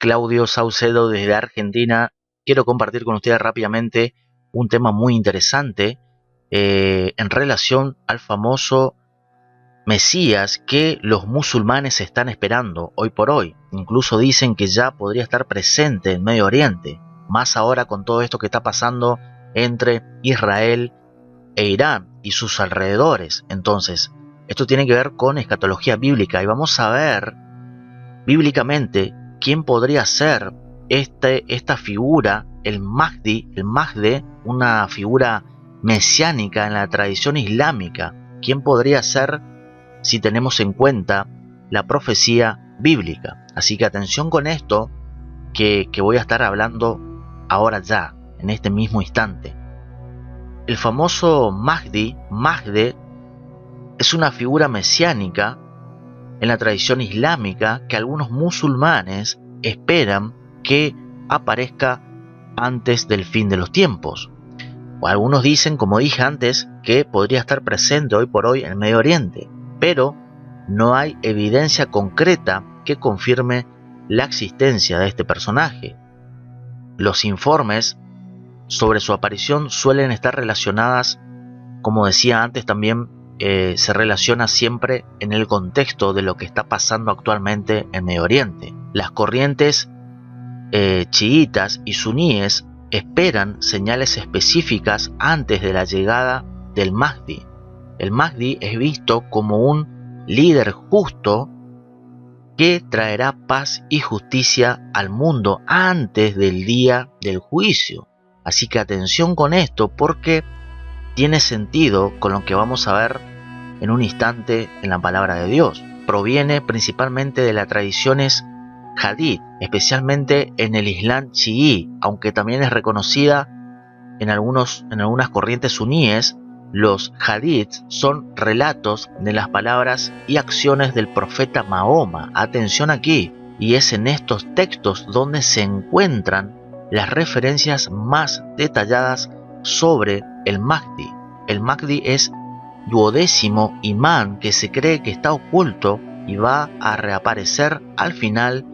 Claudio Saucedo desde Argentina. Quiero compartir con ustedes rápidamente un tema muy interesante en relación al famoso Mesías que los musulmanes están esperando hoy por hoy. Incluso dicen que ya podría estar presente en Medio Oriente, más ahora con todo esto que está pasando entre Israel e Irán y sus alrededores. Entonces, esto tiene que ver con escatología bíblica y vamos a ver bíblicamente quién podría ser esta figura, el Mahdi, una figura mesiánica en la tradición islámica. ¿Quién podría ser si tenemos en cuenta la profecía bíblica? Así que atención con esto que voy a estar hablando ahora ya, en este mismo instante. El famoso Mahdi es una figura mesiánica en la tradición islámica que algunos musulmanes esperan que aparezca antes del fin de los tiempos. O algunos dicen, como dije antes, que podría estar presente hoy por hoy en Medio Oriente, pero no hay evidencia concreta que confirme la existencia de este personaje. Los informes sobre su aparición suelen estar relacionadas, como decía antes, también se relaciona siempre en el contexto de lo que está pasando actualmente en Medio Oriente. Las corrientes chiitas y suníes esperan señales específicas antes de la llegada del Mahdi. El Mahdi es visto como un líder justo que traerá paz y justicia al mundo antes del día del juicio. Así que atención con esto, porque tiene sentido con lo que vamos a ver en un instante en la palabra de Dios. Proviene principalmente de las tradiciones hadith, especialmente en el Islam chií, aunque también es reconocida en algunas corrientes suníes. Los hadiths son relatos de las palabras y acciones del profeta Mahoma. Atención aquí, y es en estos textos donde se encuentran las referencias más detalladas sobre el Mahdi. El Mahdi es duodécimo imán que se cree que está oculto y va a reaparecer al final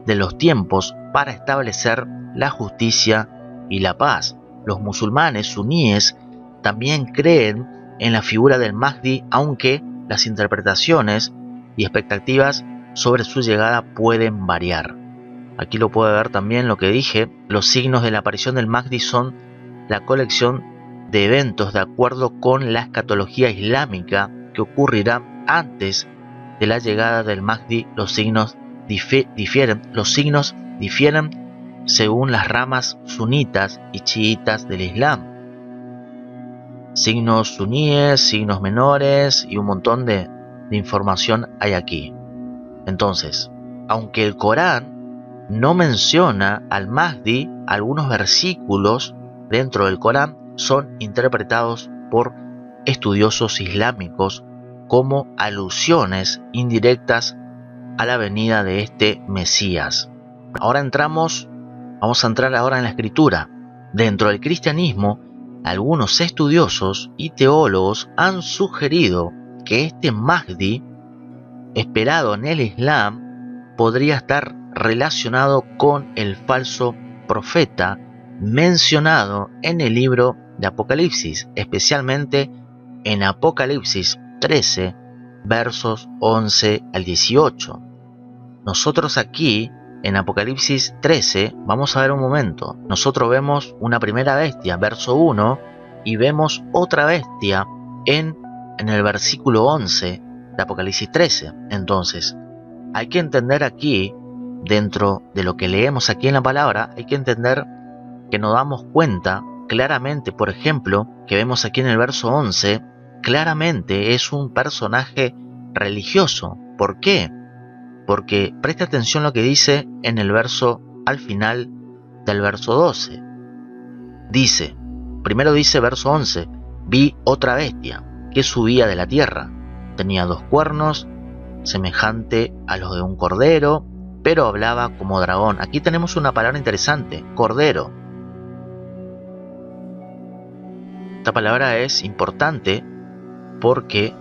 de los tiempos para establecer la justicia y la paz. Los musulmanes suníes también creen en la figura del Mahdi, aunque las interpretaciones y expectativas sobre su llegada pueden variar. Aquí lo puede ver también lo que dije. Los signos de la aparición del Mahdi son la colección de eventos de acuerdo con la escatología islámica que ocurrirá antes de la llegada del Mahdi. Los signos difieren según las ramas sunitas y chiitas del Islam. Signos suníes, signos menores y un montón de información hay aquí. Entonces, aunque el Corán no menciona al Mahdi, algunos versículos dentro del Corán son interpretados por estudiosos islámicos como alusiones indirectas a la venida de este Mesías. Vamos a entrar ahora en la escritura. Dentro del cristianismo, algunos estudiosos y teólogos han sugerido que este Mahdi, esperado en el Islam, podría estar relacionado con el falso profeta mencionado en el libro de Apocalipsis, especialmente en Apocalipsis 13, versos 11 al 18. Nosotros aquí, en Apocalipsis 13, vamos a ver un momento. Nosotros vemos una primera bestia, verso 1, y vemos otra bestia en el versículo 11 de Apocalipsis 13. Entonces, hay que entender aquí, dentro de lo que leemos aquí en la palabra, hay que entender que nos damos cuenta claramente, por ejemplo, que vemos aquí en el verso 11, claramente es un personaje religioso. ¿Por qué? Porque presta atención lo que dice en el verso, al final del verso 12. Primero dice verso 11, vi otra bestia que subía de la tierra. Tenía 2 cuernos, semejante a los de un cordero, pero hablaba como dragón. Aquí tenemos una palabra interesante, cordero. Esta palabra es importante porque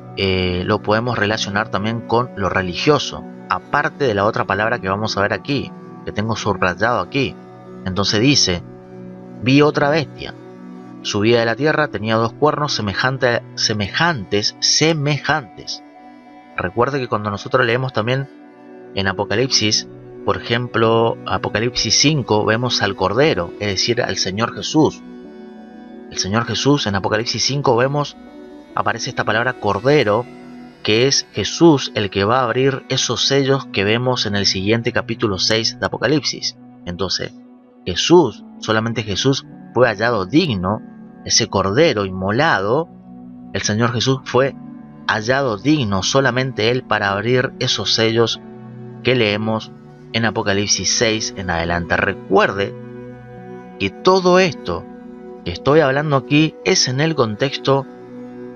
lo podemos relacionar también con lo religioso, aparte de la otra palabra que vamos a ver aquí. que tengo subrayado aquí. Entonces dice: vi otra bestia, subía de la tierra, tenía 2 cuernos semejantes. Recuerde que cuando nosotros leemos también en Apocalipsis, por ejemplo, Apocalipsis 5, vemos al Cordero, es decir, al Señor Jesús. El Señor Jesús, en Apocalipsis 5 aparece esta palabra Cordero, que es Jesús el que va a abrir esos sellos que vemos en el siguiente capítulo 6 de Apocalipsis. Entonces, Jesús, solamente Jesús fue hallado digno, ese Cordero inmolado, el Señor Jesús fue hallado digno, solamente Él, para abrir esos sellos que leemos en Apocalipsis 6 en adelante. Recuerde que todo esto que estoy hablando aquí es en el contexto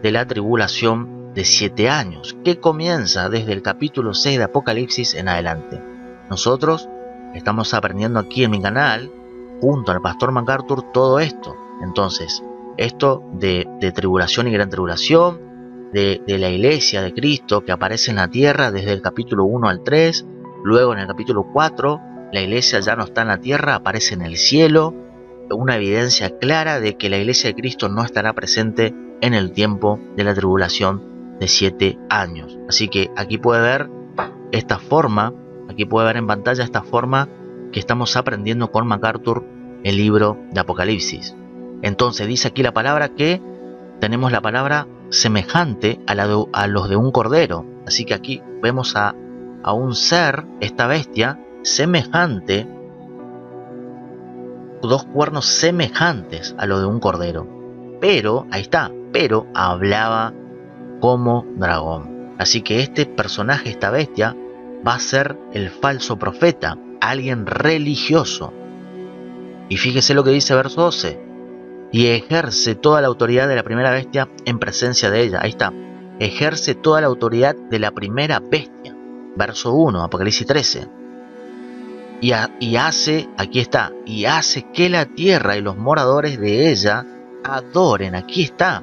de la tribulación de 7 años, que comienza desde el capítulo 6 de Apocalipsis en adelante. Nosotros estamos aprendiendo aquí en mi canal, junto al pastor MacArthur, todo esto. Entonces, esto de tribulación y gran tribulación, de la iglesia de Cristo que aparece en la tierra desde el capítulo 1 al 3, luego en el capítulo 4, la iglesia ya no está en la tierra, aparece en el cielo, una evidencia clara de que la iglesia de Cristo no estará presente en el tiempo de la tribulación de 7 años. Así que aquí puede ver esta forma, aquí puede ver en pantalla esta forma que estamos aprendiendo con MacArthur el libro de Apocalipsis. Entonces dice aquí la palabra que tenemos la palabra semejante a los de un cordero. Así que aquí vemos a un ser, esta bestia, semejante, 2 cuernos semejantes a los de un cordero. Pero, ahí está, pero hablaba como dragón. Así que este personaje, esta bestia, va a ser el falso profeta, alguien religioso. Y fíjese lo que dice verso 12. Y ejerce toda la autoridad de la primera bestia en presencia de ella. Ahí está. Ejerce toda la autoridad de la primera bestia. Verso 1, Apocalipsis 13. Y hace, aquí está, y hace que la tierra y los moradores de ella adoren. Aquí está.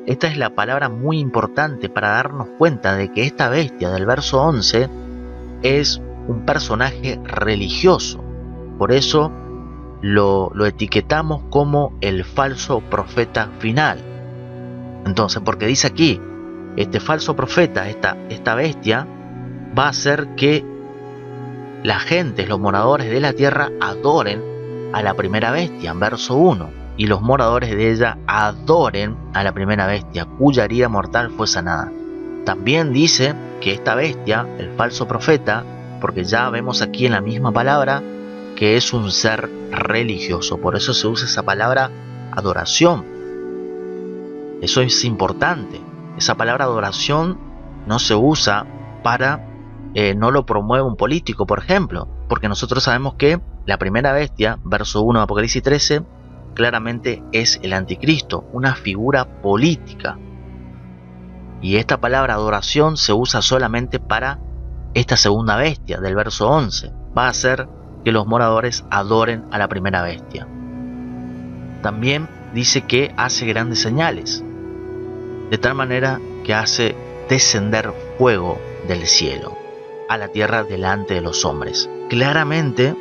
Esta es la palabra muy importante para darnos cuenta de que esta bestia del verso 11 es un personaje religioso. Por eso lo etiquetamos como el falso profeta final. Entonces, porque dice aquí, este falso profeta, esta bestia, va a hacer que la gente, los moradores de la tierra, adoren a la primera bestia, en verso 1, y los moradores de ella adoren a la primera bestia, cuya herida mortal fue sanada. También dice que esta bestia, el falso profeta, porque ya vemos aquí en la misma palabra que es un ser religioso, por eso se usa esa palabra adoración. Eso es importante. Esa palabra adoración no se usa para, no lo promueve un político, por ejemplo, porque nosotros sabemos que la primera bestia, verso 1 de Apocalipsis 13, claramente es el anticristo, una figura política. Y esta palabra adoración se usa solamente para esta segunda bestia del verso 11. Va a hacer que los moradores adoren a la primera bestia. También dice que hace grandes señales, de tal manera que hace descender fuego del cielo a la tierra delante de los hombres. Claramente,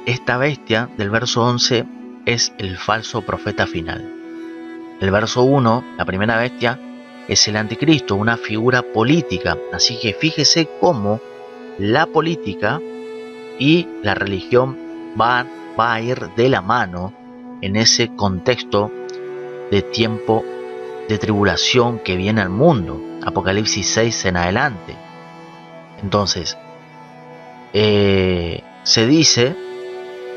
esta bestia del verso 11 es el falso profeta final. El verso 1, la primera bestia, es el anticristo, una figura política. Así que fíjese cómo la política y la religión va a ir de la mano en ese contexto de tiempo de tribulación que viene al mundo. Apocalipsis 6 en adelante. Entonces, se dice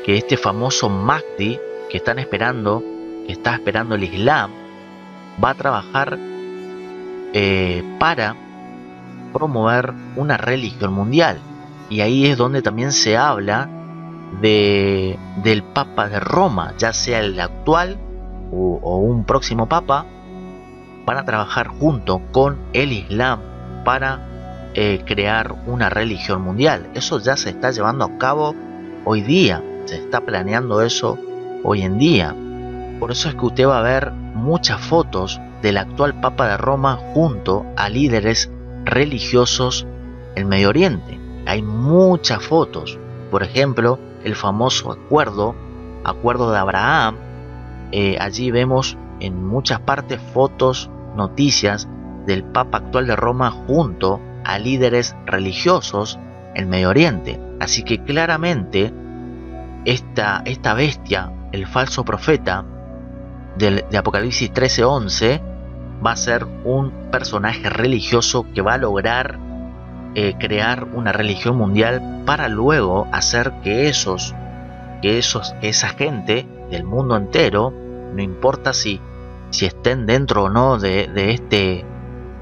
que este famoso Mahdi que está esperando el Islam, va a trabajar para promover una religión mundial. Y ahí es donde también se habla del Papa de Roma, ya sea el actual o un próximo Papa. Van a trabajar junto con el Islam para crear una religión mundial. Eso ya se está llevando a cabo hoy día, se está planeando eso hoy en día. Por eso es que usted va a ver muchas fotos del actual Papa de Roma junto a líderes religiosos en Medio Oriente. Hay muchas fotos por ejemplo, el famoso acuerdo de Abraham. Allí vemos en muchas partes fotos, noticias del Papa actual de Roma junto a líderes religiosos en Medio Oriente. Así que claramente esta bestia, el falso profeta de Apocalipsis 13:11, va a ser un personaje religioso que va a lograr crear una religión mundial para luego hacer que esa gente del mundo entero, no importa si estén dentro o no de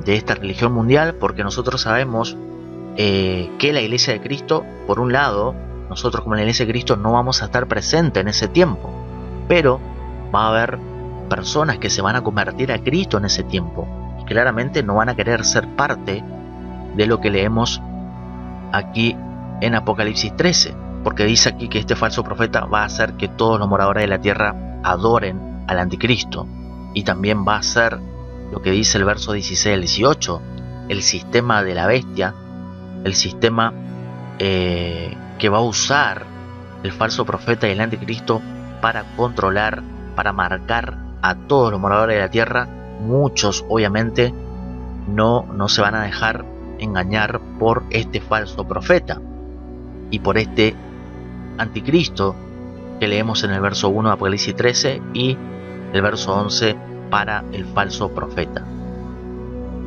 esta religión mundial, porque nosotros sabemos que la Iglesia de Cristo, por un lado, nosotros como la Iglesia de Cristo no vamos a estar presentes en ese tiempo, pero va a haber personas que se van a convertir a Cristo en ese tiempo y claramente no van a querer ser parte de lo que leemos aquí en Apocalipsis 13, porque dice aquí que este falso profeta va a hacer que todos los moradores de la tierra adoren al anticristo, y también va a hacer lo que dice el verso 16 al 18, el sistema de la bestia, el sistema que va a usar el falso profeta y el anticristo para controlar, para marcar a todos los moradores de la tierra. Muchos obviamente no se van a dejar engañar por este falso profeta y por este anticristo que leemos en el verso 1 de Apocalipsis 13 y el verso 11 para el falso profeta.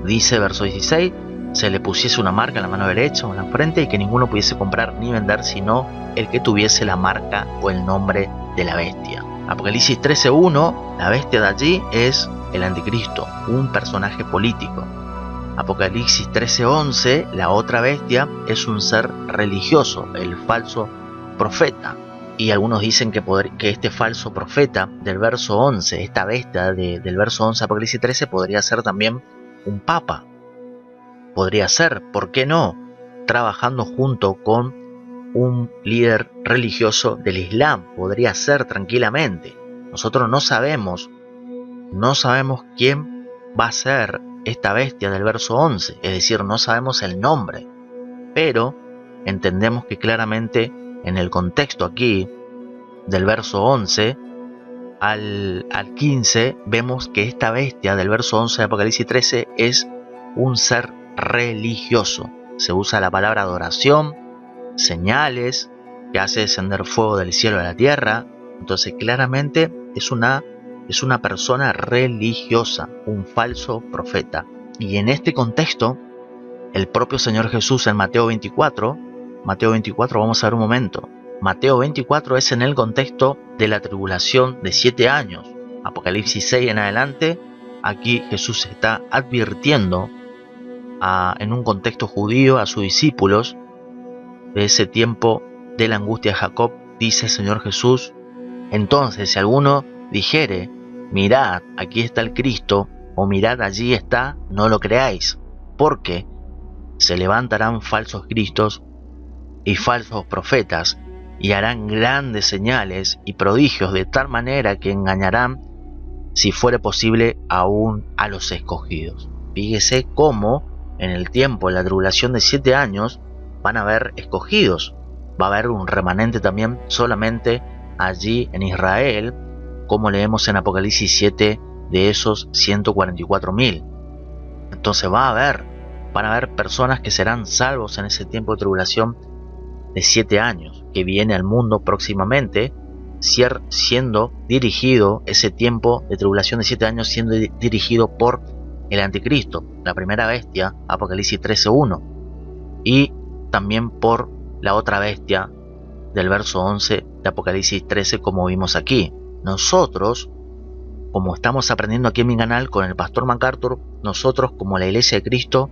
Dice verso 16: se le pusiese una marca en la mano derecha o en la frente, y que ninguno pudiese comprar ni vender sino el que tuviese la marca o el nombre de la bestia. Apocalipsis 13:1, la bestia de allí es el anticristo, un personaje político. Apocalipsis 13:11, la otra bestia es un ser religioso, el falso profeta. Y algunos dicen que este falso profeta del verso 11, esta bestia del verso 11 de Apocalipsis 13, podría ser también un papa. Podría ser, ¿por qué no?, trabajando junto con un líder religioso del Islam. Podría ser tranquilamente. Nosotros no sabemos quién va a ser esta bestia del verso 11, es decir, no sabemos el nombre, pero entendemos que claramente en el contexto aquí del verso 11 al 15 vemos que esta bestia del verso 11 de Apocalipsis 13 es un ser religioso. Se usa la palabra adoración, señales, que hace descender fuego del cielo a la tierra. Entonces claramente es una persona religiosa, un falso profeta. Y en este contexto, el propio Señor Jesús en Mateo 24, vamos a ver un momento. Mateo 24 es en el contexto de la tribulación de 7 años. Apocalipsis 6 en adelante, aquí Jesús está advirtiendo en un contexto judío a sus discípulos de ese tiempo de la angustia de Jacob. Dice el Señor Jesús: entonces si alguno dijere, mirad, aquí está el Cristo, o mirad, allí está, no lo creáis, porque se levantarán falsos cristos y falsos profetas, y harán grandes señales y prodigios, de tal manera que engañarán, si fuere posible, aún a los escogidos. Fíjese cómo en el tiempo de la tribulación de 7 años van a haber escogidos. Va a haber un remanente también solamente allí en Israel, como leemos en Apocalipsis 7, de esos 144.000. Entonces van a haber personas que serán salvos en ese tiempo de tribulación de 7 años, que viene al mundo próximamente, siendo dirigido, ese tiempo de tribulación de 7 años siendo dirigido por el anticristo, la primera bestia, Apocalipsis 13:1, y también por la otra bestia del verso 11 de Apocalipsis 13, como vimos aquí. Nosotros, como estamos aprendiendo aquí en mi canal con el pastor MacArthur, nosotros como la Iglesia de Cristo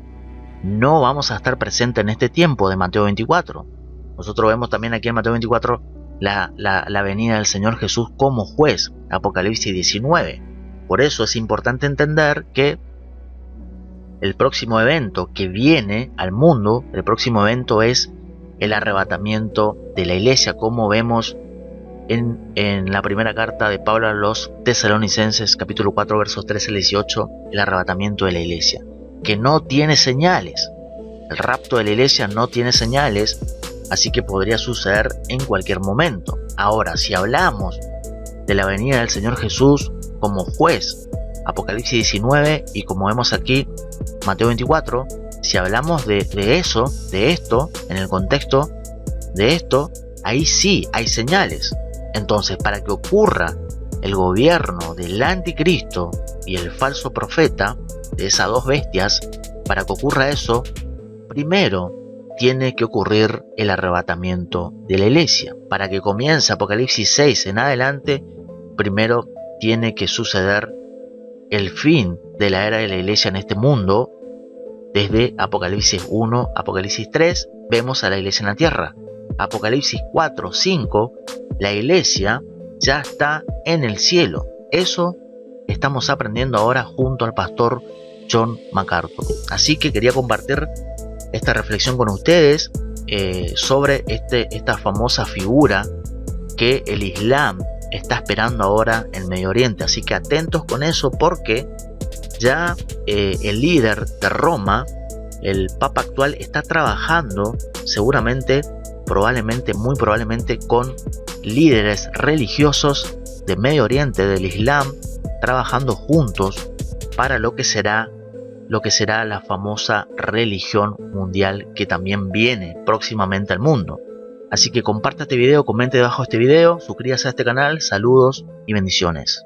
no vamos a estar presentes en este tiempo de Mateo 24. Nosotros vemos también aquí en Mateo 24 la venida del Señor Jesús como juez, Apocalipsis 19. Por eso es importante entender que el próximo evento que viene al mundo, el próximo evento es el arrebatamiento de la iglesia, como vemos en la primera carta de Pablo a los Tesalonicenses, capítulo 4, versos 13 al 18, el arrebatamiento de la iglesia, que no tiene señales. El rapto de la iglesia no tiene señales, así que podría suceder en cualquier momento. Ahora, si hablamos de la venida del Señor Jesús como juez, Apocalipsis 19, y como vemos aquí, Mateo 24, si hablamos de esto, en el contexto de esto, ahí sí hay señales. Entonces, para que ocurra el gobierno del anticristo y el falso profeta, de esas dos bestias, para que ocurra eso, primero tiene que ocurrir el arrebatamiento de la iglesia. Para que comience Apocalipsis 6 en adelante, primero tiene que suceder el fin de la era de la iglesia en este mundo. Desde Apocalipsis 1, Apocalipsis 3, vemos a la iglesia en la tierra. Apocalipsis 4, 5, la iglesia ya está en el cielo. Eso estamos aprendiendo ahora junto al pastor John MacArthur. Así que quería compartir esta reflexión con ustedes sobre esta famosa figura que el Islam está esperando ahora en Medio Oriente. Así que atentos con eso, porque ya el líder de Roma, el Papa actual, está trabajando seguramente, muy probablemente con líderes religiosos de Medio Oriente, del Islam, trabajando juntos para lo que será la famosa religión mundial que también viene próximamente al mundo. Así que comparte este video, comente debajo de este video, suscríbase a este canal, saludos y bendiciones.